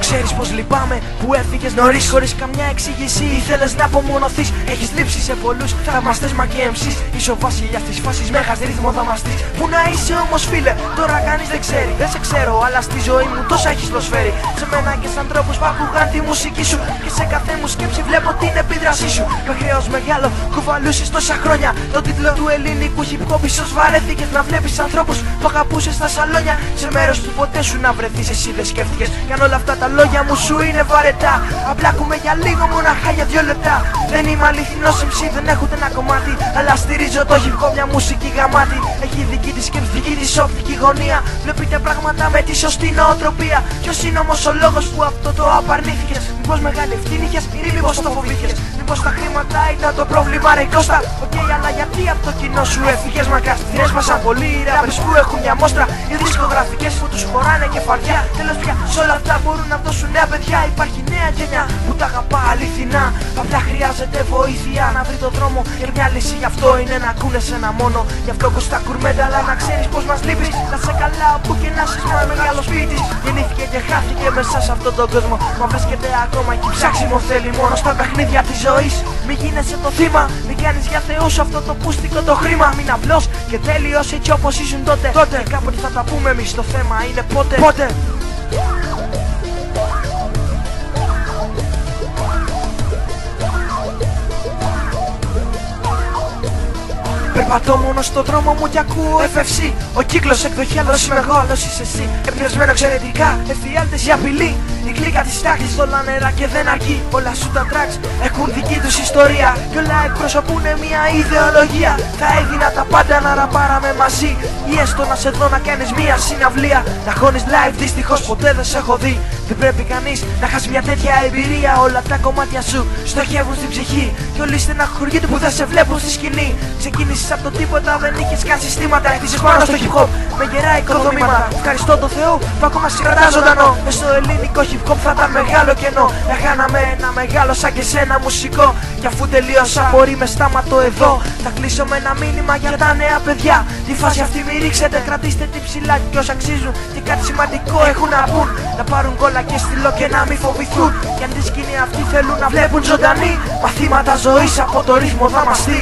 Ξέρεις πως λυπάμαι που έφυγες νωρίς, χωρίς καμιά εξήγηση. Ήθελες να απομονωθείς, έχεις λείψει σε πολλούς θαυμαστές μα και MCs. Είσαι ο βασιλιάς της φάσης, μέγας ρυθμό δαμαστής. Πού να είσαι όμως φίλε, τώρα κανείς δεν ξέρει. Δεν σε ξέρω, αλλά στη ζωή μου τόσα έχεις προσφέρει. Σε μένα και σαν ανθρώπους που ακούγαν τη μουσική σου. Και σε κάθε μου σκέψη βλέπω την επίδρασή σου. Με χρέος μεγάλο κουβαλούσες τόσα χρόνια. Το τίτλο του ελληνικού hip hop ίσως βαρέθηκες να βλέπεις ανθρώπους που αγαπούσες στα σαλόνια. Σε μέρος του ποτέ σου να βρεθείς, εσύ δεν σκέφτηκες. Κι αν όλα αυτά τα λόγια μου σου είναι βαρετά, απλά ακούμε για λίγο μοναχά για 2 λεπτά. Δεν είμαι αληθινός MC, δεν έχω ούτε ένα κομμάτι, αλλά στηρίζω το hip hop, μια μουσική γαμάτη. Έχει δική της σκέψη, δική της οπτική γωνία. Βλέπει τα πράγματα με τη σωστή νοοτροπία. Ποιος είναι όμως ο λόγος που αυτό το απαρνήθηκες? Μήπως μεγάλη ευθύνη είχες ή μήπως το φοβήθηκες? Μήπως τα χρήματα ήταν το πρόβλημα ρε Κώστα? Οκ, αλλά γιατί από το κοινό σου έφυγες μακριά? Την έσπασαν πολλοί οι rappers που έχουν μια μόστρα. Οι δισκογραφικές που τους χωράνε κεφαλιά. Τέλος πια σ' όλα αυτά μπορούν να δώσουν νέα παιδιά. Υπάρχει νέα γενιά που τα αγαπά αληθινά. Απλά χρειάζεται βοήθεια να βρει το δρόμο και μια λύση. Γι' αυτό είναι να ακούνε σε ένα μόνο. Γι' αυτό ακούς τα κουρμέντα, αλλά να ξέρεις πως μας λείπεις. Να σε καλά όπου και να είσαι ένα μεγάλο σπίτι. Γεννήθηκε και χάθηκε μέσα σε αυτόν τον κόσμο. Μα βρίσκεται ακόμα εκεί, ψάξιμο θέλει μόνο στα παιχνίδια της ζωής. Μην γίνεσαι το θύμα, μην κάνεις για Θεού σου αυτό το πούστικο το χρήμα. Μην απλώς και τέλειος έτσι όπως ήσουν τότε. Κάποτε θα τα πούμε εμείς, το θέμα είναι πότε. Περπατώ μόνο στον δρόμο μου και ακούω FFC. Ο κύκλος εκδοχή, άλλος είμαι εγώ, άλλος είσαι εσύ. Εμπνευσμένο εξαιρετικά, εφιάλτες για απειλή. Η κλίκα της τάξης, όλα νερά και δεν αρκεί. Όλα σου τα tracks έχουν δική τους ιστορία. Κι όλα εκπροσωπούν μια ιδεολογία. Θα έδινα τα πάντα να ραπάραμε μαζί. Ή έστω να σε δω να κάνεις μια συναυλία. Να χώνεις live, δυστυχώς ποτέ δεν σε έχω δει. Δεν πρέπει κανείς να χάσει μια τέτοια εμπειρία. Όλα τα κομμάτια σου στοχεύουν στην ψυχή. Κι όλοι στεναχωριούνται που δεν σε βλέπουν στη σκηνή. Ξεκίνησες από το τίποτα, δεν είχες καν συστήματα. Χτίσες πάνω στο hip hop με γερά οικοδομήματα. Ευχαριστώ τον Θεό που ακόμα σε κρατά ζωντανό. Μες στο ελληνικό hip hop θα ήταν μεγάλο κενό. Να χάναμε ένα μεγάλο σαν και σένα μουσικό. Κι αφού τελείωσα μπορεί με στάματο εδώ. Θα κλείσω με ένα μήνυμα για τα νέα παιδιά. Τη φάση αυτή μη ρίξετε, κρατήστε την ψηλά. Κι όσοι αξίζουν και κάτι σημαντικό έχουν να πούν. Να πάρουν κόλλα και στυλό και να μην φοβηθούν. Κι αν τη σκηνή αυτή θέλουν να βλέπουν ζωντανή. Μαθήματα ζωής από το ρυθμό δαμαστή.